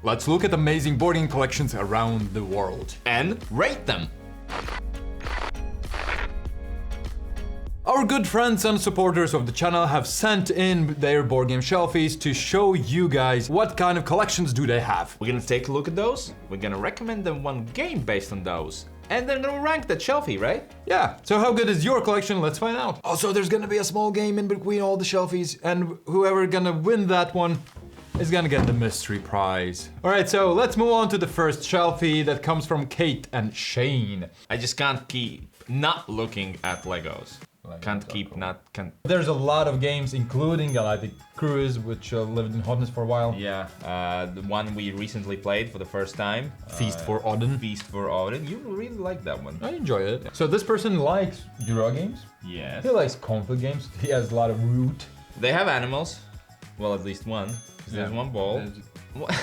Let's look at amazing board game collections around the world. And rate them. Our good friends and supporters of the channel have sent in their board game shelfies to show you guys what kind of collections do they have. We're gonna take a look at those. We're gonna recommend them one game based on those. And then gonna rank that shelfie, right? Yeah, so how good is your collection? Let's find out. Also, there's gonna be a small game in between all the shelfies, and whoever gonna win that one is gonna get the mystery prize. All right, so let's move on to the first shelfie that comes from Kate and Shane. I just can't keep not looking at Legos. There's a lot of games, including Galactic Cruise, which lived in hotness for a while. Yeah, the one we recently played for the first time. Feast for Odin. Feast for Odin. You really like that one. I enjoy it. So this person likes Euro games. Yes. He likes conflict games. He has a lot of root. They have animals. Well, at least one. There's one ball. What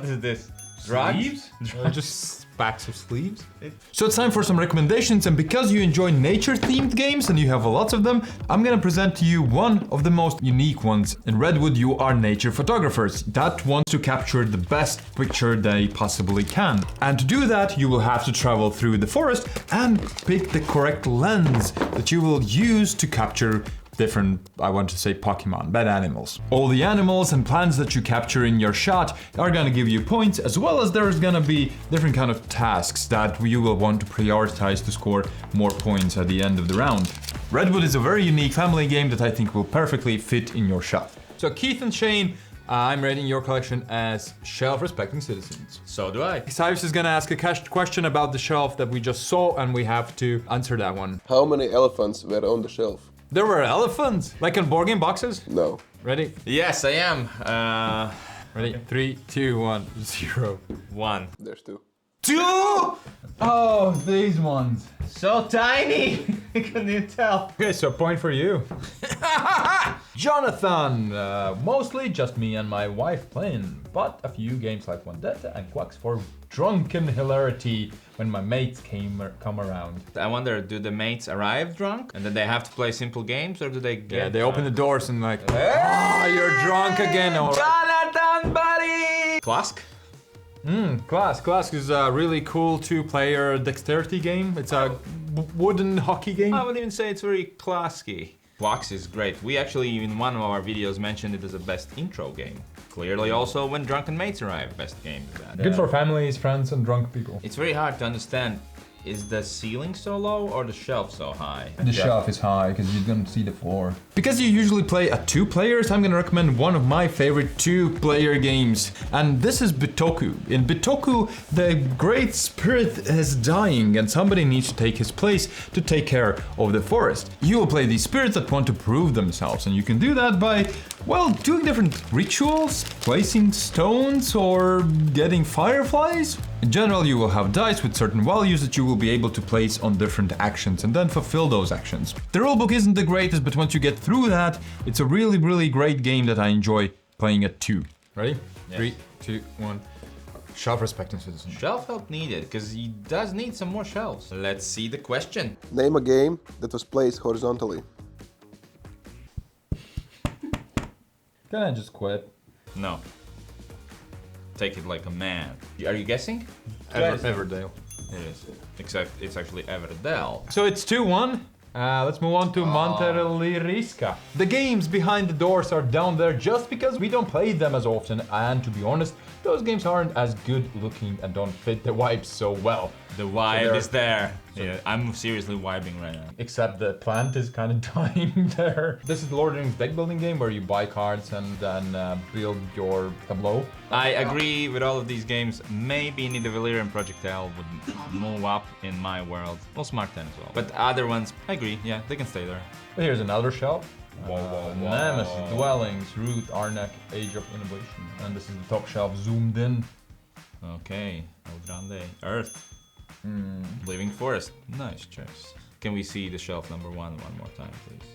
is this? Sleeves? Or just packs of sleeves? So it's time for some recommendations, and because you enjoy nature-themed games and you have lots of them, I'm gonna present to you one of the most unique ones. In Redwood, you are nature photographers that want to capture the best picture they possibly can. And to do that, you will have to travel through the forest and pick the correct lens that you will use to capture different, I want to say Pokemon, bad animals. All the animals and plants that you capture in your shot are gonna give you points, as well as there's gonna be different kind of tasks that you will want to prioritize to score more points at the end of the round. Redwood is a very unique family game that I think will perfectly fit in your shot. So Keith and Shane, I'm rating your collection as shelf-respecting citizens. So do I. Cyrus is gonna ask a question about the shelf that we just saw, and we have to answer that one. How many elephants were on the shelf? There were elephants, like in board game boxes? No. Ready? Yes, I am. Ready? 3, 2, 1, 0. 1. There's 2. 2! Oh, these ones. So tiny! Can you tell? Okay, so point for you. Jonathan! Mostly just me and my wife playing, but a few games like Vendetta and Quacks for drunken hilarity when my mates come around. I wonder, do the mates arrive drunk and then they have to play simple games, or do they get Yeah, they open the drunk? doors and like, you're drunk again. All right. Jonathan, buddy! Clask? Clask is a really cool two-player dexterity game. It's a wooden hockey game. I would even say it's very clasky. Quacks is great. We actually, in one of our videos, mentioned it as the best intro game. Clearly also when drunken mates arrive, best game. Good for families, friends, and drunk people. It's very hard to understand. Is the ceiling so low or the shelf so high? The shelf is high because you don't see the floor. Because you usually play at 2 players, I'm gonna recommend one of my favorite 2-player games. And this is Boku. In Boku, the great spirit is dying and somebody needs to take his place to take care of the forest. You will play these spirits that want to prove themselves, and you can do that by, well, doing different rituals, placing stones, or getting fireflies. In general, you will have dice with certain values that you will be able to place on different actions and then fulfill those actions. The rulebook isn't the greatest, but once you get through that, it's a really, really great game that I enjoy playing at 2. Ready? Yes. 3, 2, 1. Shelf-respecting citizen. Shelf help needed, because he does need some more shelves. Let's see the question. Name a game that was placed horizontally. Can I just quit? No. Take it like a man. Are you guessing? Everdale. It is. Except it's actually Everdell. So it's 2-1. Let's move on to Monterliriska. The games behind the doors are down there just because we don't play them as often, and to be honest, those games aren't as good looking and don't fit the vibes so well. The vibe is there. Yeah, I'm seriously vibing right now. Except the plant is kind of dying there. This is the Lord of the Rings deck building game where you buy cards and then build your tableau. I agree with all of these games. Maybe Nidavellir and Projectile would move up in my world. Well, Smart 10 as well. But other ones, I agree. Yeah, they can stay there. But here's another shelf. Whoa. Nemesis, Dwellings, Root, Arnak, Age of Innovation. And this is the top shelf zoomed in. Okay, El Grande. Earth. Living Forest. Nice choice. Can we see the shelf number 1 one more time, please?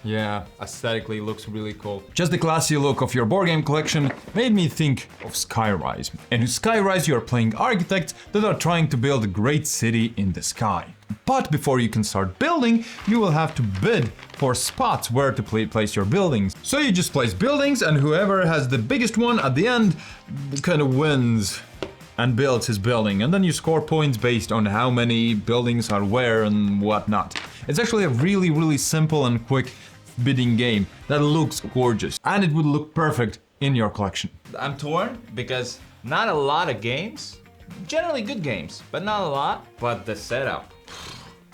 Yeah, aesthetically looks really cool. Just the classy look of your board game collection made me think of Skyrise. And in Skyrise you are playing architects that are trying to build a great city in the sky. But before you can start building, you will have to bid for spots where to place your buildings. So you just place buildings and whoever has the biggest one at the end kind of wins and builds his building. And then you score points based on how many buildings are where and whatnot. It's actually a really, really simple and quick bidding game that looks gorgeous. And it would look perfect in your collection. I'm torn because not a lot of games, generally good games, but not a lot, but the setup.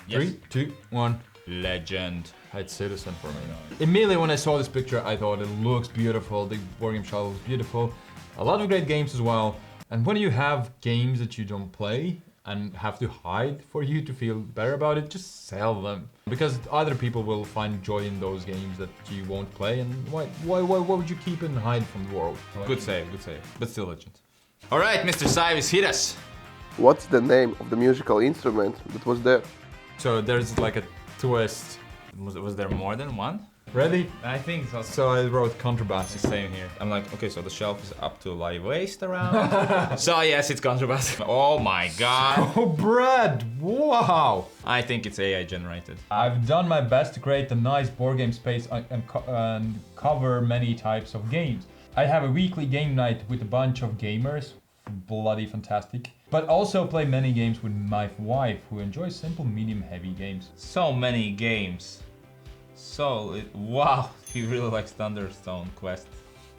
Yes. 3, 2, 1. Legend. It's Citizen for me. Immediately when I saw this picture, I thought it looks beautiful. The board game shell looks beautiful. A lot of great games as well. And when you have games that you don't play and have to hide for you to feel better about it, just sell them. Because other people will find joy in those games that you won't play, and why would you keep it and hide from the world? Good save, but still legend. All right, Mr. Cyrus, hit us. What's the name of the musical instrument that was there? So there's like a twist. Was there more than one? Ready? I think so. So I wrote contrabass. Same here. I'm like, okay, so the shelf is up to my waist around. So yes, it's contrabass. Oh my god. Oh, Brad! Wow! I think it's AI generated. I've done my best to create a nice board game space and cover many types of games. I have a weekly game night with a bunch of gamers. Bloody fantastic. But also play many games with my wife, who enjoys simple, medium, heavy games. So many games. Wow, he really likes Thunderstone Quest.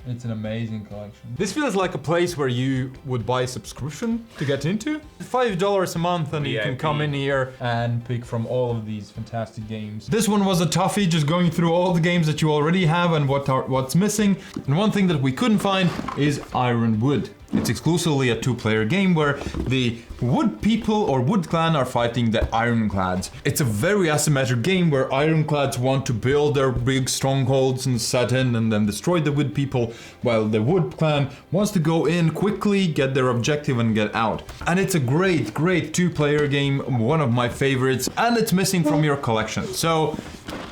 It's an amazing collection. This feels like a place where you would buy a subscription to get into. $5 a month and you can VIP. come in here and pick from all of these fantastic games. This one was a toughie, just going through all the games that you already have and what's missing. And one thing that we couldn't find is Ironwood. It's exclusively a two-player game where the wood people or wood clan are fighting the ironclads. It's a very asymmetric game where ironclads want to build their big strongholds and set in and then destroy the wood people, while the wood clan wants to go in quickly, get their objective and get out. And it's a great, great two-player game, one of my favorites, and it's missing from your collection. So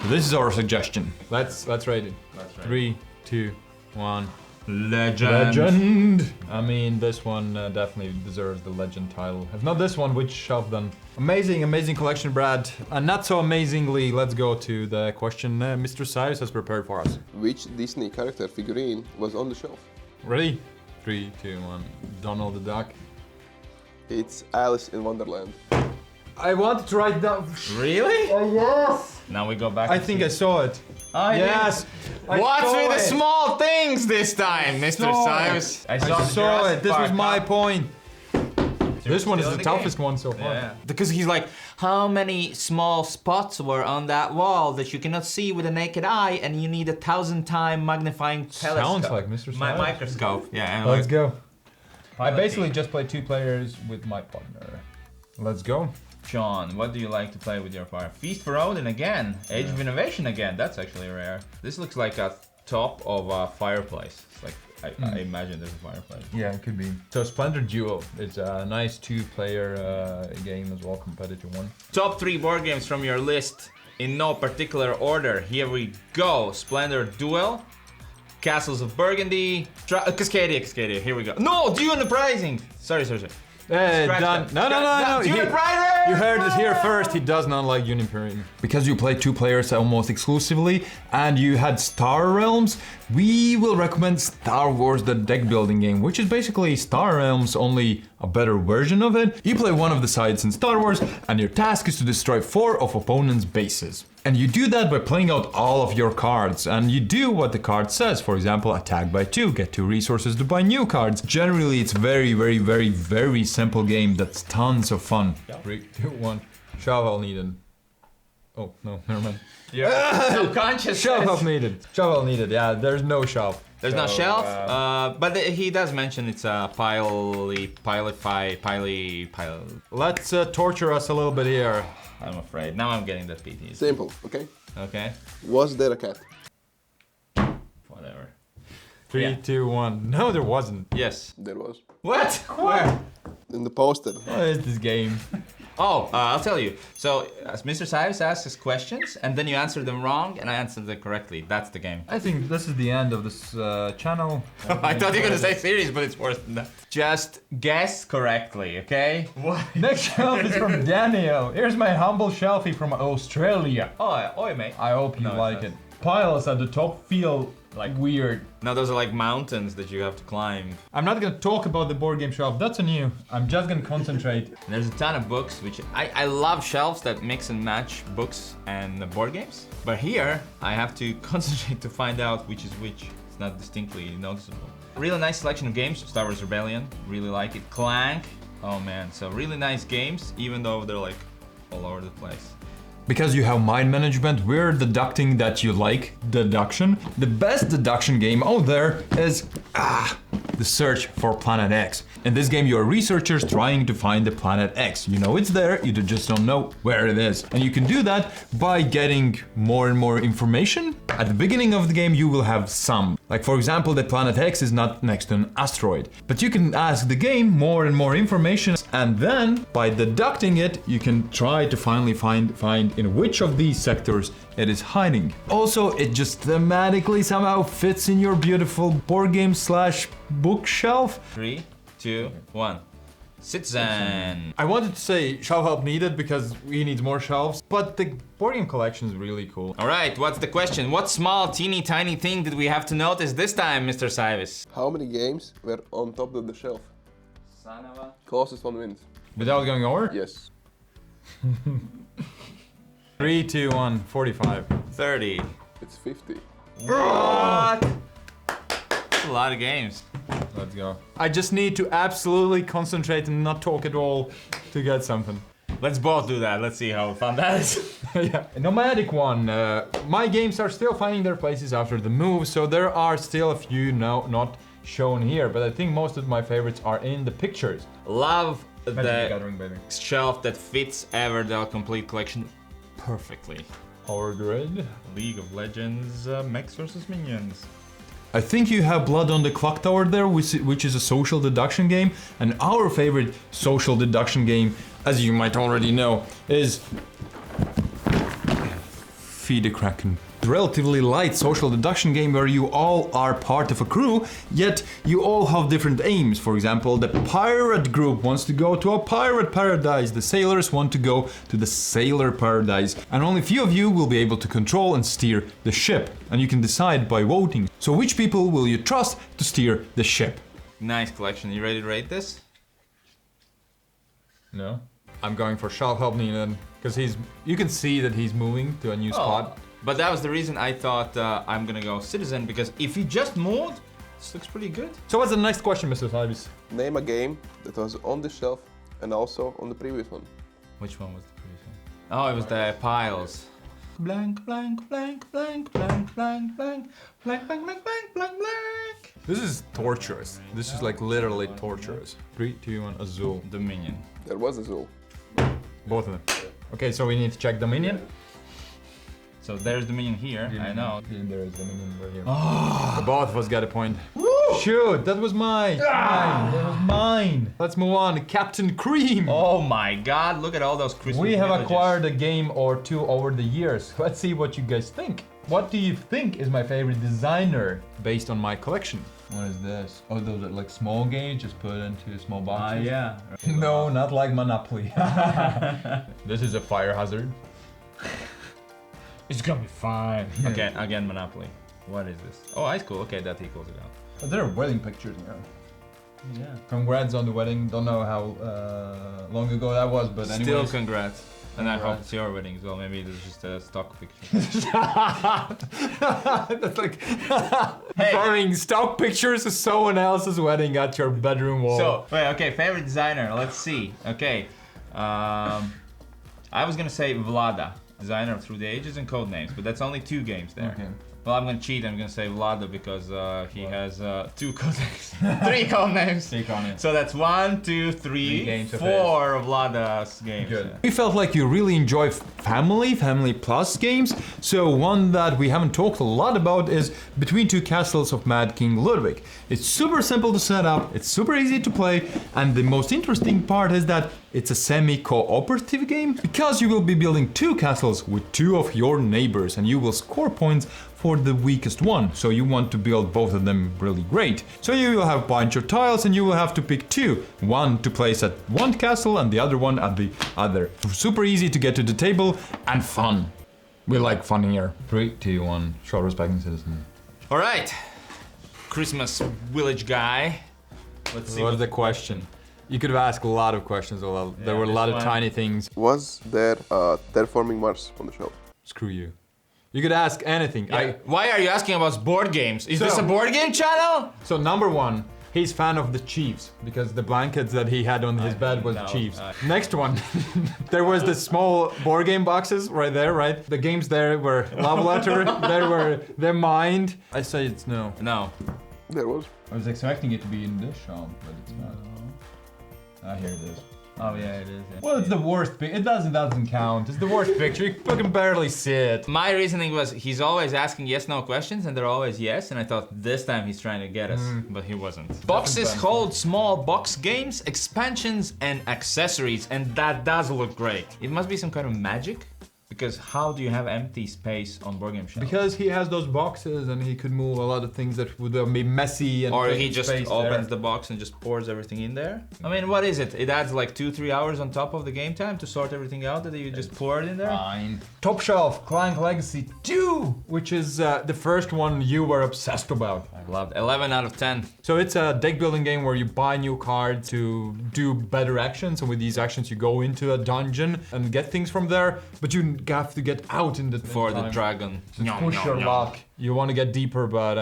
this is our suggestion. Let's rate it. 3, 2, 1. Legend. I mean, this one definitely deserves the legend title. If not this one, which shelf then? Amazing, amazing collection, Brad. And not so amazingly, let's go to the question Mr. Cyrus has prepared for us. Which Disney character figurine was on the shelf? Ready? 3, 2, 1. Donald the Duck. It's Alice in Wonderland. I wanted to write down. Really? Oh yes! Now we go back. I think I saw it. Yes! What's with the small things this time, Mr. Cyrus? I saw it. This was my point. This one is the toughest one so far. Yeah. Because he's like, how many small spots were on that wall that you cannot see with a naked eye, and you need 1,000-time magnifying telescope. Sounds like Mr. Cyrus. My microscope. Yeah. Let's go. I basically just play two players with my partner. Let's go. Sean, what do you like to play with your fire? Feast for Odin again. Age of Innovation again. That's actually rare. This looks like a top of a fireplace. It's like, I imagine there's a fireplace. Yeah, it could be. So Splendor Duel is a nice two-player game as well, competitive one. Top 3 board games from your list in no particular order. Here we go. Splendor Duel, Castles of Burgundy, Cascadia. Here we go. No, Dune Uprising. Sorry. Done. No. Dune Uprising! You heard it here first. He does not like Uniperin. Because you play two players almost exclusively, and you had Star Realms, we will recommend Star Wars: The Deck Building Game, which is basically Star Realms, only a better version of it. You play one of the sides in Star Wars, and your task is to destroy 4 of opponents' bases. And you do that by playing out all of your cards, and you do what the card says. For example, attack by 2, get 2 resources to buy new cards. Generally, it's very simple game that's tons of fun. 3, 2, 1. Shovel needed. Oh, no, never mind. Yeah. Subconscious. Shelf needed. Shovel needed, yeah, there's no shelf. There's no shelf, but he does mention it's a pile. Let's torture us a little bit here. I'm afraid. Now I'm getting that PT. Simple, okay? Okay. Was there a cat? Whatever. 3, 2, 1. No, there wasn't. Yes. There was. What? Where? In the poster. What is this game? Oh, I'll tell you. So, Mr. Cyrus asks us questions, and then you answer them wrong, and I answer them correctly. That's the game. I think this is the end of this channel. I thought you were gonna say series, but it's worse than that. Just guess correctly, okay? What? Next shelf is from Daniel. Here's my humble shelfie from Australia. Oh, oi, mate. I hope you like it. Piles at the top feel like weird. No, those are like mountains that you have to climb. I'm not gonna talk about the board game shelf, that's a new. I'm just gonna concentrate. There's a ton of books, which I love shelves that mix and match books and board games. But here, I have to concentrate to find out which is which. It's not distinctly noticeable. Really nice selection of games. Star Wars Rebellion, really like it. Clank, oh man, so really nice games, even though they're like all over the place. Because you have mind management, we're deducting that you like Deduction. The best deduction game out there is the search for Planet X. In this game, you're researchers trying to find the Planet X. You know it's there, you just don't know where it is. And you can do that by getting more and more information. At the beginning of the game, you will have some. Like for example, the Planet X is not next to an asteroid. But you can ask the game more and more information, and then by deducting it, you can try to finally find in which of these sectors it is hiding. Also, it just thematically somehow fits in your beautiful board game / bookshelf. 3, 2, 1. Citizen. I wanted to say shelf help needed because we need more shelves, but the board game collection is really cool. All right, what's the question? What small, teeny, tiny thing did we have to notice this time, Mr. Cyrus? How many games were on top of the shelf? Son of a... Closest one wins. Without going over? Yes. 3, 2, 1, 45. 30. It's 50. What? That's a lot of games. Let's go. I just need to absolutely concentrate and not talk at all to get something. Let's both do that. Let's see how fun that is. Yeah. A nomadic one. My games are still finding their places after the move, so there are still a few not shown here, but I think most of my favorites are in the pictures. Love Magic the the Gathering, baby. shelf that fits Everdell complete collection perfectly. Our grid. League of Legends, mechs versus minions. I think you have Blood on the Clock Tower there, which is a social deduction game, and our favorite social deduction game, as you might already know, is Feed the Kraken. A relatively light social deduction game where you all are part of a crew, yet you all have different aims. For example, the pirate group wants to go to a pirate paradise, the sailors want to go to the sailor paradise, and only a few of you will be able to control and steer the ship, and you can decide by voting. So which people will you trust to steer the ship? Nice collection. You ready to rate this? No. I'm going for Shelf Help Needed, because you can see that he's moving to a new spot. But that was the reason I thought I'm gonna go Citizen, because if he just moved, this looks pretty good. So what's the next question, Mr. Cyrus? Name a game that was on the shelf and also on the previous one. Which one was the previous one? Oh, it was the piles. Blank, blank, blank, blank, blank, blank, blank, blank, blank, blank, blank, blank, blank. This is torturous. This is like literally torturous. 3, 2, 1, Azul. Dominion. There was Azul. Both of them. Okay, so we need to check Dominion. So there's Dominion here, I know. There is Dominion right here. The both of us got a point. Woo! Shoot, that was mine. That was mine. Let's move on to Captain Cream. Oh my god, look at all those Christmas We have villages. acquired a game or two over the years. Let's see what you guys think. What do you think is my favorite designer based on my collection? What is this? Oh, those are like small games, just put into small boxes? Yeah. No, not like Monopoly. This is a fire hazard. It's gonna be fine. Okay, again Monopoly. What is this? Oh, ice cool. Okay, that equals it out. But there are wedding pictures here. Yeah. Congrats on the wedding. Don't know how long ago that was, but anyway. Still congrats. And I hope it's your wedding as well. Maybe it was just a stock picture. That's like throwing stock pictures of someone else's wedding at your bedroom wall. So, wait, okay, favorite designer. Let's see. Okay. I was gonna say Vlada, designer of Through the Ages and Codenames, but that's only 2 games there. Okay. Well, I'm gonna cheat. I'm gonna say Vlado because he has 2 codenames, 3 codenames. 3 codenames. So that's 1, 2, 3, games of 4 of Vlada's games. Good. Yeah. We felt like you really enjoy family plus games, so one that we haven't talked a lot about is Between Two Castles of Mad King Ludwig. It's super simple to set up, it's super easy to play, and the most interesting part is that it's a semi-cooperative game because you will be building 2 castles with 2 of your neighbors and you will score points for the weakest one. So you want to build both of them really great. So you will have a bunch of tiles and you will have to pick 2. One to place at one castle and the other one at the other. Super easy to get to the table and fun. We like fun here. 3, 2, 1. Show respecting citizen. All right, Christmas village guy. Let's see What's the question? You could have asked a lot of questions. There were a lot of tiny things. Was there Terraforming Mars on the shelf? Screw you. You could ask anything. Yeah. Why are you asking about board games? Is this So- a board game channel? So number 1, he's fan of the Chiefs because the blankets that he had on his bed was no, Chiefs. Next one, there was the small board game boxes right there, right? The games there were Love Letter, there were The Mind. I say it's no. No. There was. I was expecting it to be in this shop, but it's not. Ah, here it is. Oh yeah, it is. Yeah. Well, it's the worst picture. It doesn't count. It's the worst picture. You fucking barely see it. My reasoning was he's always asking yes/no questions, and they're always yes. And I thought this time he's trying to get us, but he wasn't. Boxes bad. hold small box games, expansions, and accessories, and that does look great. It must be some kind of magic, because how do you have empty space on board game shelves? Because he has those boxes and he could move a lot of things that would be messy and Or take he just space opens there. the box and just pours everything in there. I mean, what is it? It adds like 2-3 hours on top of the game time to sort everything out that you just pour it in there? Fine. Top Shelf Clank Legacy 2, which is the first one you were obsessed about. I loved 11 out of 10. So it's a deck building game where you buy new cards to do better actions, and with these actions you go into a dungeon and get things from there, but you have to get out in the For the time. dragon. Push your luck. You want to get deeper, but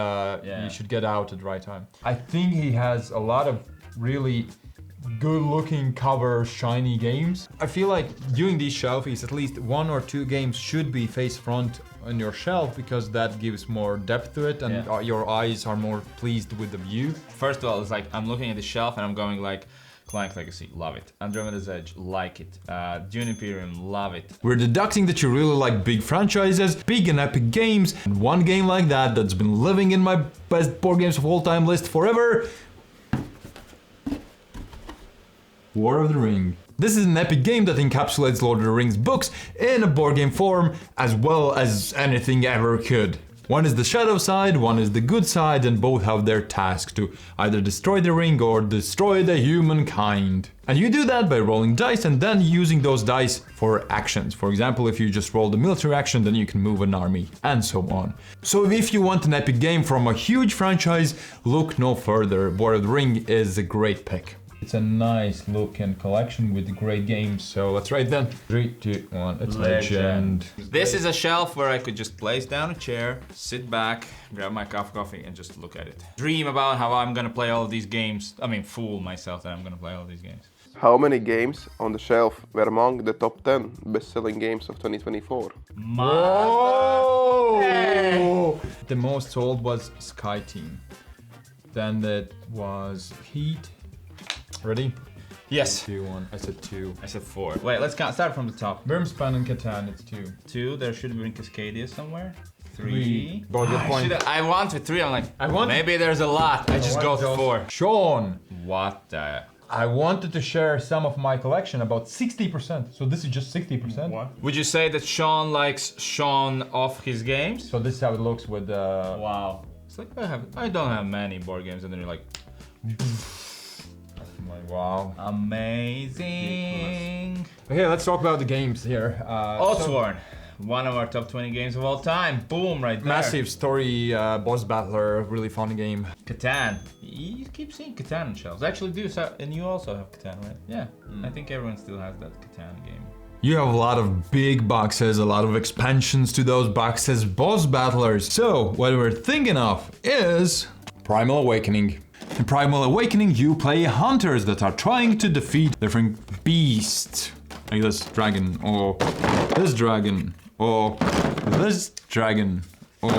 Yeah. you should get out at the right time. I think he has a lot of really good-looking cover, shiny games. I feel like doing these shelfies, at least 1 or 2 games should be face front on your shelf because that gives more depth to it and Yeah. your eyes are more pleased with the view. First of all, it's like I'm looking at the shelf and I'm going like, Clank Legacy, love it. Andromeda's Edge, like it. Dune Imperium, love it. We're deducting that you really like big franchises, big and epic games, and one game like that's been living in my best board games of all time list forever. War of the Ring. This is an epic game that encapsulates Lord of the Rings books in a board game form as well as anything ever could. One is the shadow side, one is the good side, and both have their task to either destroy the ring or destroy the humankind. And you do that by rolling dice and then using those dice for actions. For example, if you just roll the military action, then you can move an army, and so on. So if you want an epic game from a huge franchise, look no further. War of the Ring is a great pick. It's a nice look and collection with great games, so let's write them. 3, 2, 1, it's Legend. This is a shelf where I could just place down a chair, sit back, grab my cup of coffee, and just look at it. Dream about how I'm gonna play all of these games. I mean, fool myself that I'm gonna play all these games. How many games on the shelf were among the top 10 best-selling games of 2024? Oh! The most sold was Sky Team. Then it was Heat. Ready? Yes. 2, 1. I said 2. I said 4. Wait, let's start from the top. Wormspan and Catan, it's 2. 2, there should be Cascadia somewhere. 3. Both good point. I wanted 3, I'm like, I want- maybe there's a lot. I just go to 4. Sean! What the? I wanted to share some of my collection, about 60%. So this is just 60%. Would you say that Sean likes Sean off his games? So this is how it looks with Wow. It's like I don't have many board games, and then you're like, wow. amazing. Okay, let's talk about the games here. Oathsworn, one of our top 20 games of all time. Boom, right there. Massive story, boss battler, really fun game. Catan. You keep seeing Catan on shelves. Actually, and you also have Catan, right? Yeah. I think everyone still has that Catan game. You have a lot of big boxes, a lot of expansions to those boxes, boss battlers. So, what we're thinking of is Primal Awakening. In Primal Awakening, you play hunters that are trying to defeat different beasts. Like this dragon, or this dragon, or this dragon, or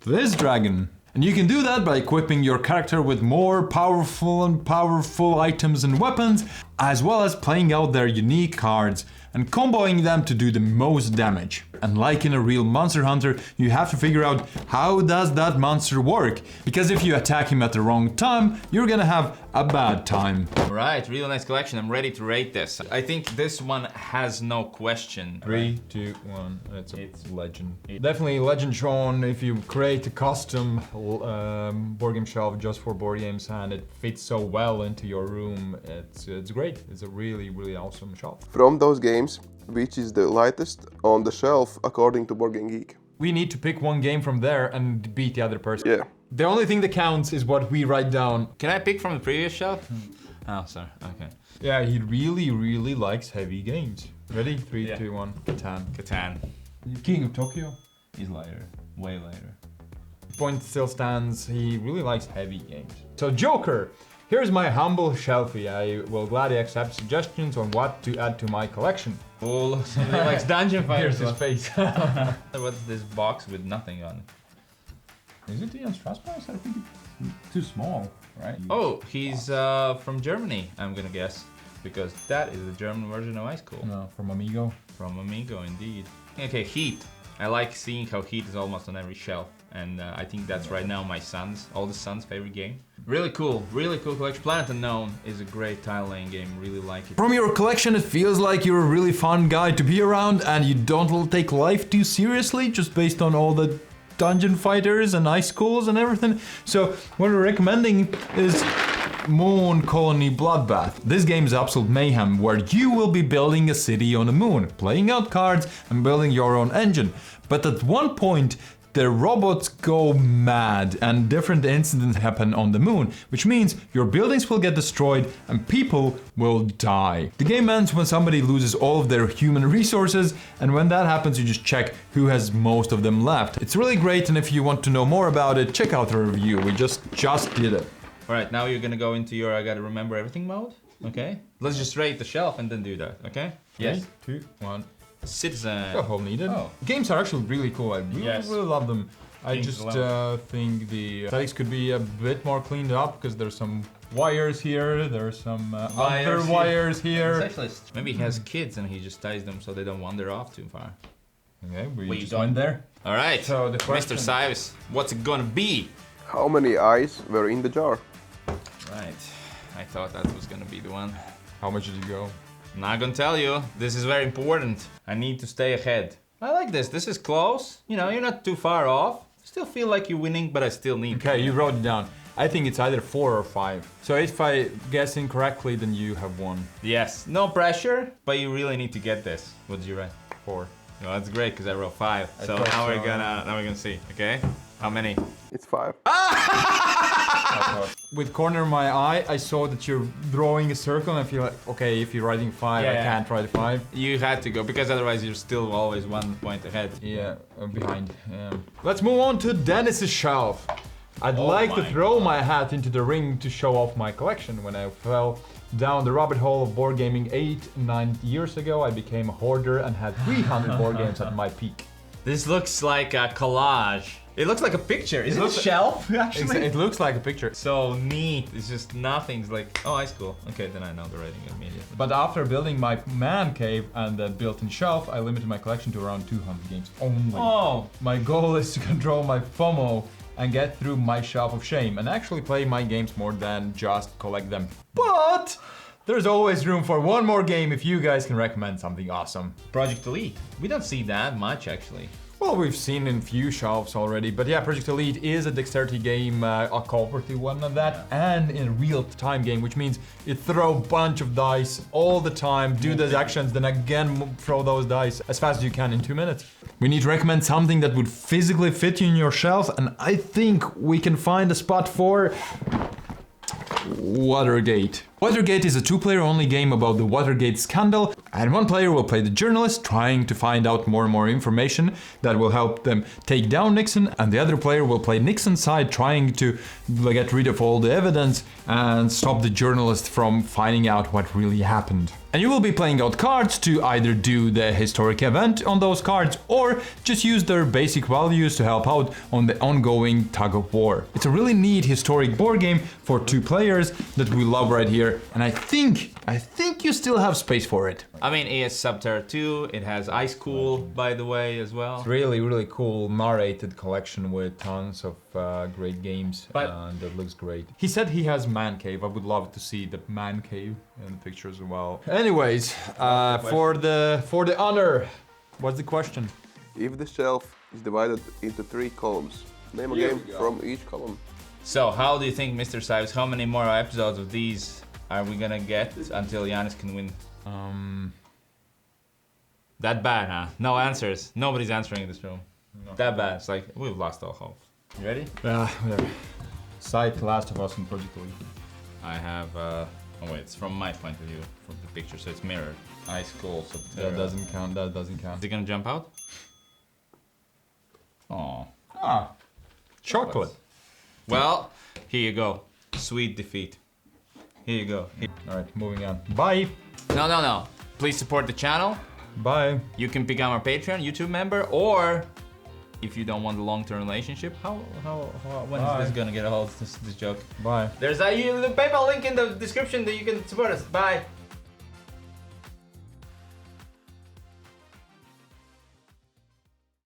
this dragon. And you can do that by equipping your character with more powerful items and weapons, as well as playing out their unique cards and comboing them to do the most damage. And like in a real monster hunter, you have to figure out how does that monster work, because if you attack him at the wrong time, you're gonna have a bad time. Right, really nice collection. I'm ready to rate this. I think this one has no question. 3, 2, 1. It's legend. Definitely legend shown if you create a custom board game shelf just for board games and it fits so well into your room. It's great. It's a really, really awesome shelf. From those games, which is the lightest on the shelf according to Board Game Geek? We need to pick one game from there and beat the other person. Yeah. The only thing that counts is what we write down. Can I pick from the previous shelf? Oh, sorry. Okay. Yeah, he really, really likes heavy games. Ready? 3, Yeah. 2, 1. Catan. Catan. King of Tokyo. He's lighter. Way lighter. Point still stands. He really likes heavy games. So Joker. Here's my humble shelfie. I will gladly accept suggestions on what to add to my collection. Oh, somebody likes dungeon fighters. Here's his face. What's this box with nothing on it? Is it Ian Strasbourg? I think it's too small, right? Oh, he's from Germany, I'm gonna guess. Because that is the German version of Ice Cool. No, from Amigo. From Amigo, indeed. Okay, Heat. I like seeing how Heat is almost on every shelf. And I think that's right now my son's, oldest son's favorite game. Really cool collection. Planet Unknown is a great tile laying game, really like it. From your collection, it feels like you're a really fun guy to be around and you don't take life too seriously just based on all the dungeon fighters and ice schools and everything. So what we're recommending is Moon Colony Bloodbath. This game is absolute mayhem where you will be building a city on the moon, playing out cards and building your own engine. But at one point, the robots go mad and different incidents happen on the moon, which means your buildings will get destroyed and people will die. The game ends when somebody loses all of their human resources, and when that happens you just check who has most of them left. It's really great, and if you want to know more about it, check out the review. We just did it. Alright, now you're gonna go into your I gotta remember everything mode, okay? Let's just rate the shelf and then do that, okay? Yes. 3, 2, 1. Citizen. A hole needed. Oh. Games are actually really cool. I really love them. I Games just alone. think the aesthetics could be a bit more cleaned up because there's some wires here, there's some other wires here. Specialist. Maybe he has kids and he just ties them so they don't wander off too far. Okay, we Wait, just you went there. All right, So the question- Mr. Cyrus, what's it gonna be? How many eyes were in the jar? Right, I thought that was gonna be the one. How much did you go? Not gonna tell you. This is very important. I need to stay ahead. I like this. This is close. You know, you're not too far off. Still feel like you're winning, but I still need. Okay, you wrote it down. I think it's either 4 or 5. So if I guess incorrectly, then you have won. Yes, no pressure, but you really need to get this. What did you write? 4. No, that's great because I wrote 5. So thought now so. we're gonna see. Okay, how many? It's 5. With corner of my eye, I saw that you're drawing a circle, and I feel like, okay, if you're writing 5, I Yeah. can't write 5. You had to go because otherwise you're still always 1 point ahead. Yeah, behind. Let's move on to Dennis's shelf. I'd like to my throw my hat into the ring to show off my collection. When I fell down the rabbit hole of board gaming 8-9 years ago, I became a hoarder and had 300 board games at my peak. This looks like a collage. It looks like a picture. Is it a shelf? Actually, It looks like a picture. so neat. It's just nothing. It's like, oh, high school. Okay, then I know the rating immediately. But after building my man cave and the built-in shelf, I limited my collection to around 200 games only. Oh, My goal is to control my FOMO and get through my shelf of shame and actually play my games more than just collect them. But there's always room for one more game if you guys can recommend something awesome. Project Elite. We don't see that much actually. Well, we've seen in few shelves already, but yeah, Project Elite is a dexterity game, a cooperative one of that, and in a real-time game, which means you throw a bunch of dice all the time, do those actions, then again throw those dice as fast as you can in 2 minutes. We need to recommend something that would physically fit you in your shelf, and I think we can find a spot for Watergate. Watergate is a two-player only game about the Watergate scandal, and one player will play the journalist trying to find out more and more information that will help them take down Nixon, and the other player will play Nixon's side trying to get rid of all the evidence and stop the journalist from finding out what really happened. And you will be playing out cards to either do the historic event on those cards or just use their basic values to help out on the ongoing tug of war. It's a really neat historic board game for two players that we love right here, and I think you still have space for it. I mean, it has Subterra 2, it has Ice Cool, by the way, as well. Really, really cool narrated collection with tons of great games, and that looks great. He said he has man cave. I would love to see the man cave in the pictures as well. Anyways, for the honor, what's the question? If the shelf is divided into 3 columns, name a game from each column. So, how do you think, Mr. Cyrus, how many more episodes of these are we gonna get until Giannis can win? That bad, huh? No answers. Nobody's answering in this room. No. That bad. It's like, we've lost all hope. You ready? Whatever. Cite Last of Us in Project League. I have, oh wait, it's from my point of view, from the picture, so it's mirrored. Ice Cool, Subterra. That doesn't count, that doesn't count. Is it gonna jump out? Oh. Ah, chocolate. Well, here you go. Sweet defeat. Here you go. Alright, moving on. Bye. No. Please support the channel. Bye. You can become our Patreon, YouTube member, or if you don't want a long-term relationship, when is this gonna get a hold of this joke? Bye. There's a PayPal link in the description that you can support us. Bye.